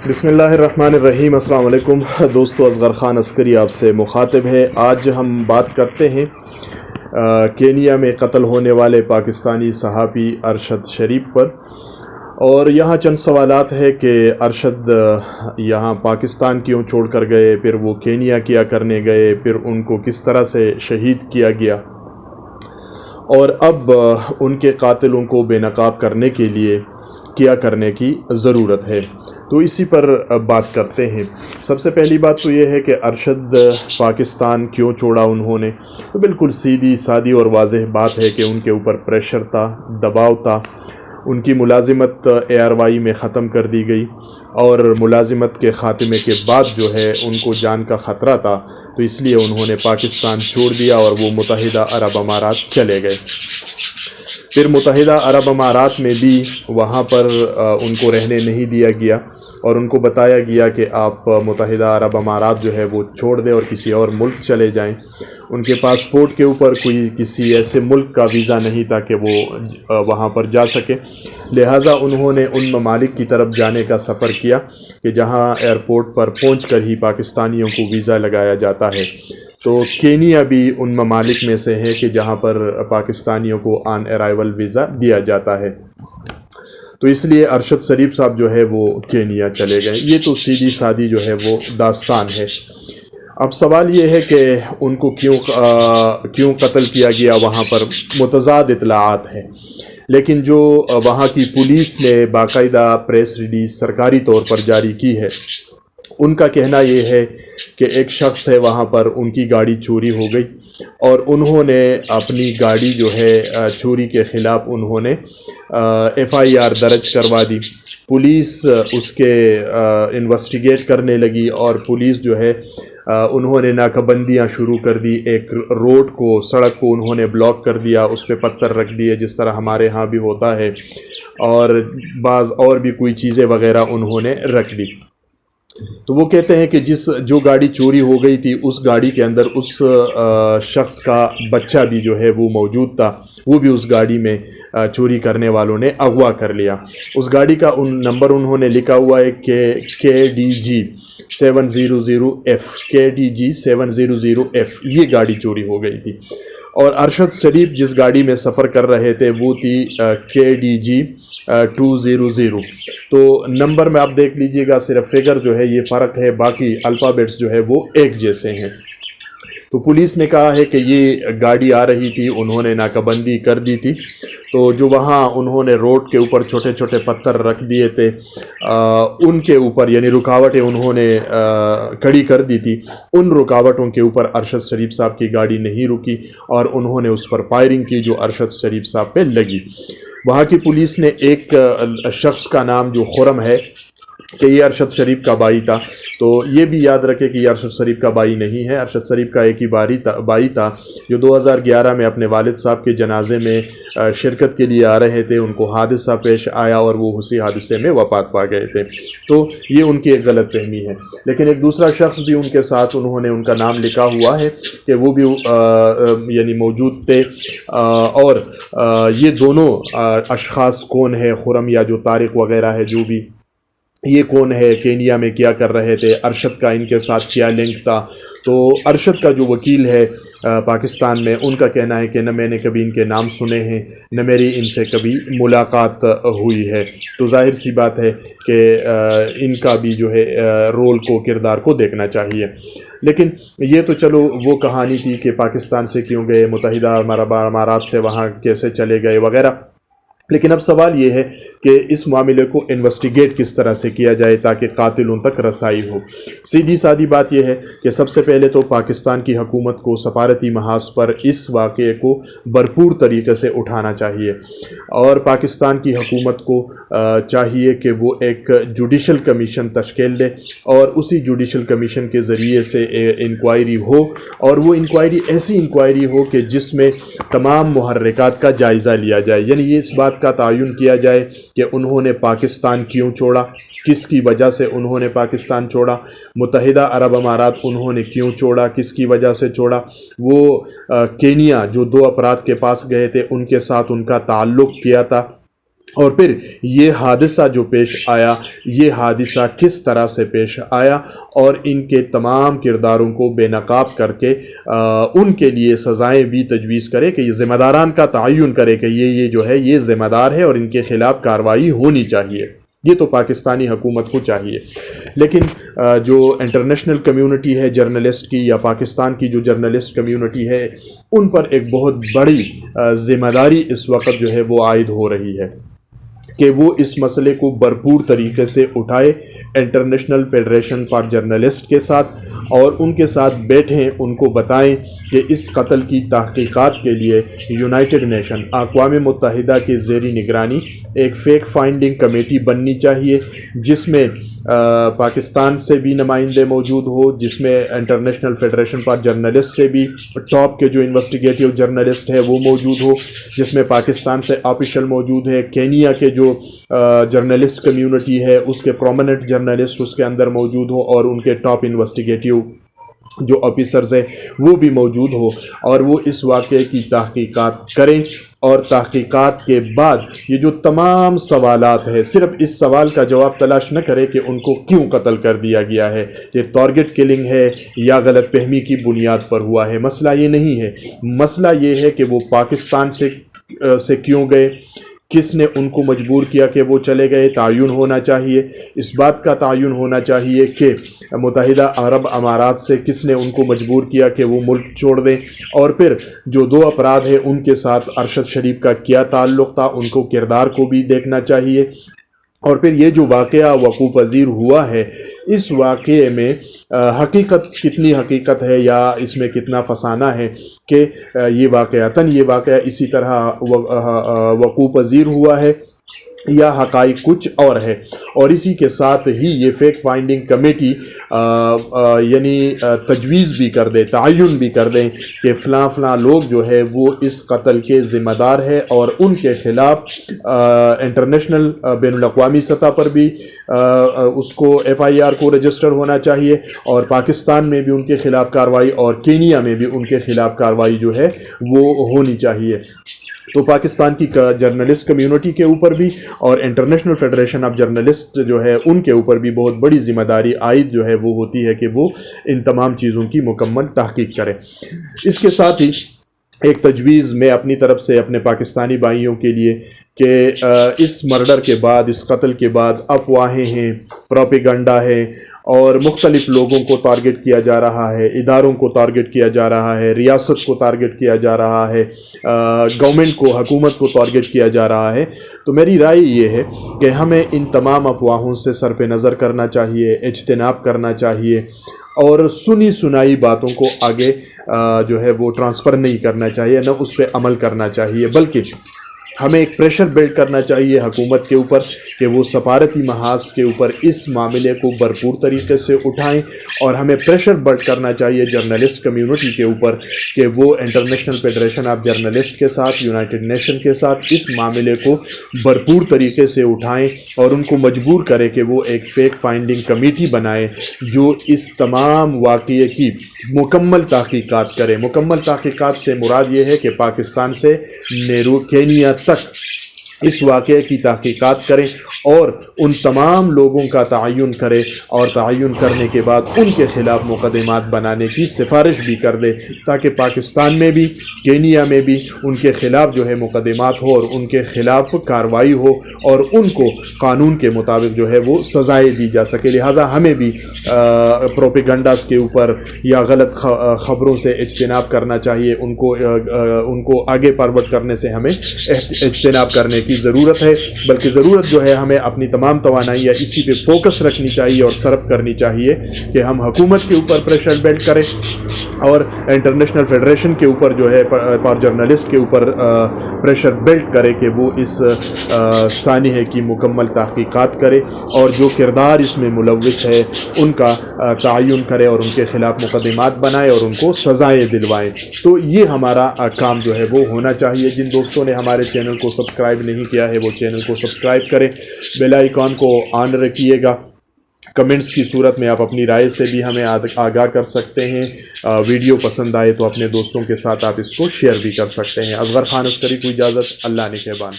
بسم اللہ الرحمن الرحیم۔ السلام علیکم دوستو، اصغر خان عسکری آپ سے مخاطب ہے۔ آج ہم بات کرتے ہیں کینیا میں قتل ہونے والے پاکستانی صحافی ارشد شریف پر، اور یہاں چند سوالات ہے کہ ارشد یہاں پاکستان کیوں چھوڑ کر گئے، پھر وہ کینیا کیا کرنے گئے، پھر ان کو کس طرح سے شہید کیا گیا، اور اب ان کے قاتلوں کو بے نقاب کرنے کے لیے کیا کرنے کی ضرورت ہے۔ تو اسی پر بات کرتے ہیں۔ سب سے پہلی بات تو یہ ہے کہ ارشد پاکستان کیوں چھوڑا انہوں نے، تو بالکل سیدھی سادی اور واضح بات ہے کہ ان کے اوپر پریشر تھا، دباؤ تھا۔ ان کی ملازمت ARY میں ختم کر دی گئی، اور ملازمت کے خاتمے کے بعد جو ہے ان کو جان کا خطرہ تھا، تو اس لیے انہوں نے پاکستان چھوڑ دیا اور وہ متحدہ عرب امارات چلے گئے۔ پھر متحدہ عرب امارات میں بھی وہاں پر ان کو رہنے نہیں دیا گیا، اور ان کو بتایا گیا کہ آپ متحدہ عرب امارات جو ہے وہ چھوڑ دیں اور کسی اور ملک چلے جائیں۔ ان کے پاسپورٹ کے اوپر کوئی کسی ایسے ملک کا ویزا نہیں تھا کہ وہ وہاں پر جا سکے، لہٰذا انہوں نے ان ممالک کی طرف جانے کا سفر کیا کہ جہاں ایئرپورٹ پر پہنچ کر ہی پاکستانیوں کو ویزا لگایا جاتا ہے۔ تو کینیا بھی ان ممالک میں سے ہے کہ جہاں پر پاکستانیوں کو آن ارائیول ویزا دیا جاتا ہے۔ تو اس لیے ارشد شریف صاحب جو ہے وہ کینیا چلے گئے۔ یہ تو سیدھی سادی جو ہے وہ داستان ہے۔ اب سوال یہ ہے کہ ان کو کیوں قتل کیا گیا، وہاں پر متضاد اطلاعات ہیں، لیکن جو وہاں کی پولیس نے باقاعدہ پریس ریلیز سرکاری طور پر جاری کی ہے، ان کا کہنا یہ ہے کہ ایک شخص ہے وہاں پر، ان کی گاڑی چوری ہو گئی، اور انہوں نے اپنی گاڑی جو ہے چوری کے خلاف انہوں نے FIR درج کروا دی۔ پولیس اس کے انویسٹیگیٹ کرنے لگی، اور پولیس جو ہے انہوں نے ناکہ بندیاں شروع کر دی۔ ایک روڈ کو، سڑک کو انہوں نے بلاک کر دیا، اس پہ پتھر رکھ دیے جس طرح ہمارے ہاں بھی ہوتا ہے، اور بعض اور بھی کوئی چیزیں وغیرہ انہوں نے رکھ دی۔ تو وہ کہتے ہیں کہ جو گاڑی چوری ہو گئی تھی، اس گاڑی کے اندر اس شخص کا بچہ بھی جو ہے وہ موجود تھا، وہ بھی اس گاڑی میں چوری کرنے والوں نے اغوا کر لیا۔ اس گاڑی کا نمبر انہوں نے لکھا ہوا ہے کہ KDG 700F، KDG 700F، یہ گاڑی چوری ہو گئی تھی۔ اور ارشد شریف جس گاڑی میں سفر کر رہے تھے وہ تھی KDG 200۔ تو نمبر میں آپ دیکھ لیجئے گا، صرف فگر جو ہے یہ فرق ہے، باقی الفابیٹس جو ہے وہ ایک جیسے ہیں۔ تو پولیس نے کہا ہے کہ یہ گاڑی آ رہی تھی، انہوں نے ناکہ بندی کر دی تھی، تو جو وہاں انہوں نے روڈ کے اوپر چھوٹے چھوٹے پتھر رکھ دیے تھے، ان کے اوپر یعنی رکاوٹیں انہوں نے کھڑی کر دی تھی، ان رکاوٹوں کے اوپر ارشد شریف صاحب کی گاڑی نہیں رکی، اور انہوں نے اس پر فائرنگ کی جو ارشد شریف صاحب پہ لگی۔ وہاں کی پولیس نے ایک شخص کا نام جو خرم ہے کہ یہ ارشد شریف کا بھائی تھا، تو یہ بھی یاد رکھے کہ یہ ارشد شریف کا بھائی نہیں ہے۔ ارشد شریف کا ایک ہی بھائی تھا جو 2011 میں اپنے والد صاحب کے جنازے میں شرکت کے لیے آ رہے تھے، ان کو حادثہ پیش آیا اور وہ اسی حادثے میں وفات پا گئے تھے۔ تو یہ ان کی ایک غلط فہمی ہے۔ لیکن ایک دوسرا شخص بھی ان کے ساتھ، انہوں نے ان کا نام لکھا ہوا ہے کہ وہ بھی یعنی موجود تھے، اور یہ دونوں اشخاص کون ہے، خرم یا جو طارق وغیرہ ہے، جو بھی یہ کون ہے، کینیا میں کیا کر رہے تھے، ارشد کا ان کے ساتھ کیا لنک تھا۔ تو ارشد کا جو وکیل ہے پاکستان میں، ان کا کہنا ہے کہ نہ میں نے کبھی ان کے نام سنے ہیں، نہ میری ان سے کبھی ملاقات ہوئی ہے۔ تو ظاہر سی بات ہے کہ ان کا بھی جو ہے رول کو، کردار کو دیکھنا چاہیے۔ لیکن یہ تو چلو وہ کہانی تھی کہ پاکستان سے کیوں گئے، متحدہ عرب امارات سے وہاں کیسے چلے گئے وغیرہ۔ لیکن اب سوال یہ ہے کہ اس معاملے کو انویسٹیگیٹ کس طرح سے کیا جائے تاکہ قاتلوں تک رسائی ہو۔ سیدھی سادی بات یہ ہے کہ سب سے پہلے تو پاکستان کی حکومت کو سفارتی محاذ پر اس واقعے کو بھرپور طریقے سے اٹھانا چاہیے، اور پاکستان کی حکومت کو چاہیے کہ وہ ایک جوڈیشل کمیشن تشکیل دے، اور اسی جوڈیشل کمیشن کے ذریعے سے انکوائری ہو، اور وہ انکوائری ایسی انکوائری ہو کہ جس میں تمام محرکات کا جائزہ لیا جائے، یعنی یہ اس بات کا تعین کیا جائے کہ انہوں نے پاکستان کیوں چھوڑا، کس کی وجہ سے انہوں نے پاکستان چھوڑا، متحدہ عرب امارات انہوں نے کیوں چھوڑا، کس کی وجہ سے چھوڑا، وہ کینیا جو 2 افراد کے پاس گئے تھے ان کے ساتھ ان کا تعلق کیا تھا، اور پھر یہ حادثہ جو پیش آیا، یہ حادثہ کس طرح سے پیش آیا، اور ان کے تمام کرداروں کو بے نقاب کر کے ان کے لیے سزائیں بھی تجویز کرے کہ یہ ذمہ داران کا تعین کرے کہ یہ جو ہے یہ ذمہ دار ہے اور ان کے خلاف کارروائی ہونی چاہیے۔ یہ تو پاکستانی حکومت کو چاہیے، لیکن جو انٹرنیشنل کمیونٹی ہے جرنلسٹ کی، یا پاکستان کی جو جرنلسٹ کمیونٹی ہے، ان پر ایک بہت بڑی ذمہ داری اس وقت جو ہے وہ عائد ہو رہی ہے کہ وہ اس مسئلے کو بھرپور طریقے سے اٹھائے انٹرنیشنل فیڈریشن فار جرنلسٹ کے ساتھ، اور ان کے ساتھ بیٹھیں، ان کو بتائیں کہ اس قتل کی تحقیقات کے لیے یونائٹڈ نیشن، اقوام متحدہ کے زیر نگرانی ایک فیک فائنڈنگ کمیٹی بننی چاہیے، جس میں پاکستان سے بھی نمائندے موجود ہو، جس میں انٹرنیشنل فیڈریشن فار جرنلسٹ سے بھی ٹاپ کے جو انویسٹیگیٹو جرنلسٹ ہے وہ موجود ہو، جس میں پاکستان سے آفیشل موجود ہے، کینیا کے جو جرنلسٹ کمیونٹی ہے اس کے پرومیننٹ جرنلسٹ اس کے اندر موجود ہو، اور ان کے ٹاپ انویسٹیگیٹو جو آفیسرز ہیں وہ بھی موجود ہو، اور وہ اس واقعے کی تحقیقات کریں، اور تحقیقات کے بعد یہ جو تمام سوالات ہیں، صرف اس سوال کا جواب تلاش نہ کرے کہ ان کو کیوں قتل کر دیا گیا ہے، یہ ٹارگٹ کلنگ ہے یا غلط فہمی کی بنیاد پر ہوا ہے۔ مسئلہ یہ نہیں ہے، مسئلہ یہ ہے کہ وہ پاکستان سے کیوں گئے، کس نے ان کو مجبور کیا کہ وہ چلے گئے۔ تعین ہونا چاہیے، اس بات کا تعین ہونا چاہیے کہ متحدہ عرب امارات سے کس نے ان کو مجبور کیا کہ وہ ملک چھوڑ دیں، اور پھر جو دو افراد ہیں ان کے ساتھ ارشد شریف کا کیا تعلق تھا، ان کو کردار کو بھی دیکھنا چاہیے، اور پھر یہ جو واقعہ وقوع پذیر ہوا ہے اس واقعے میں حقیقت کتنی حقیقت ہے یا اس میں کتنا فسانہ ہے کہ یہ واقعہ اسی طرح وقوع پذیر ہوا ہے یا حقائق کچھ اور ہے۔ اور اسی کے ساتھ ہی یہ فیک فائنڈنگ کمیٹی یعنی تجویز بھی کر دے، تعین بھی کر دیں کہ فلاں فلاں لوگ جو ہے وہ اس قتل کے ذمہ دار ہے، اور ان کے خلاف انٹرنیشنل بین الاقوامی سطح پر بھی اس کو FIR کو رجسٹر ہونا چاہیے، اور پاکستان میں بھی ان کے خلاف کارروائی، اور کینیا میں بھی ان کے خلاف کارروائی جو ہے وہ ہونی چاہیے۔ تو پاکستان کی جرنلسٹ کمیونٹی کے اوپر بھی اور انٹرنیشنل فیڈریشن آف جرنلسٹ جو ہے ان کے اوپر بھی بہت بڑی ذمہ داری عائد جو ہے وہ ہوتی ہے کہ وہ ان تمام چیزوں کی مکمل تحقیق کریں۔ اس کے ساتھ ہی ایک تجویز میں اپنی طرف سے اپنے پاکستانی بھائیوں کے لیے کہ اس مرڈر کے بعد، اس قتل کے بعد افواہیں ہیں، پروپیگنڈا ہے، اور مختلف لوگوں کو ٹارگٹ کیا جا رہا ہے، اداروں کو ٹارگٹ کیا جا رہا ہے، ریاست کو ٹارگٹ کیا جا رہا ہے، گورنمنٹ کو، حکومت کو ٹارگٹ کیا جا رہا ہے۔ تو میری رائے یہ ہے کہ ہمیں ان تمام افواہوں سے سر پہ نظر کرنا چاہیے، اجتناب کرنا چاہیے، اور سنی سنائی باتوں کو آگے جو ہے وہ ٹرانسفر نہیں کرنا چاہیے، نہ اس پہ عمل کرنا چاہیے، بلکہ ہمیں ایک پریشر بلڈ کرنا چاہیے حکومت کے اوپر کہ وہ سفارتی محاذ کے اوپر اس معاملے کو بھرپور طریقے سے اٹھائیں، اور ہمیں پریشر بلڈ کرنا چاہیے جرنلسٹ کمیونٹی کے اوپر کہ وہ انٹرنیشنل فیڈریشن آف جرنلسٹ کے ساتھ، یونائٹڈ نیشن کے ساتھ اس معاملے کو بھرپور طریقے سے اٹھائیں، اور ان کو مجبور کرے کہ وہ ایک فیک فائنڈنگ کمیٹی بنائیں جو اس تمام واقعے کی مکمل تحقیقات کرے۔ مکمل تحقیقات سے مراد یہ ہے کہ پاکستان سے کینیا تک اس واقعے کی تحقیقات کریں، اور ان تمام لوگوں کا تعین کرے، اور تعین کرنے کے بعد ان کے خلاف مقدمات بنانے کی سفارش بھی کر دے، تاکہ پاکستان میں بھی، کینیا میں بھی ان کے خلاف جو ہے مقدمات ہو، اور ان کے خلاف کارروائی ہو، اور ان کو قانون کے مطابق جو ہے وہ سزائیں دی جا سکے۔ لہٰذا ہمیں بھی پروپیگنڈاز کے اوپر یا غلط خبروں سے اجتناب کرنا چاہیے، ان کو آگے فارورڈ کرنے سے ہمیں اجتناب کرنے کی ضرورت ہے، بلکہ ضرورت جو ہے ہمیں اپنی تمام توانائیاں اسی پہ فوکس رکھنی چاہیے اور صرف کرنی چاہیے کہ ہم حکومت کے اوپر پریشر بلڈ کریں، اور انٹرنیشنل فیڈریشن کے اوپر جو ہے فار جرنلسٹ کے اوپر پریشر بلڈ کرے کہ وہ اس سانحے کی مکمل تحقیقات کرے، اور جو کردار اس میں ملوث ہے ان کا تعین کرے، اور ان کے خلاف مقدمات بنائے، اور ان کو سزائیں دلوائیں۔ تو یہ ہمارا کام جو ہے وہ ہونا چاہیے۔ جن دوستوں نے ہمارے چینل کو سبسکرائب نہیں کیا ہے وہ چینل کو سبسکرائب کریں، بیل آئیکن کو آن رکھیے گا۔ کمنٹس کی صورت میں آپ اپنی رائے سے بھی ہمیں آگاہ کر سکتے ہیں۔ ویڈیو پسند آئے تو اپنے دوستوں کے ساتھ آپ اس کو شیئر بھی کر سکتے ہیں۔ اصغر خان عسکری کو اجازت، اللہ نگہبان۔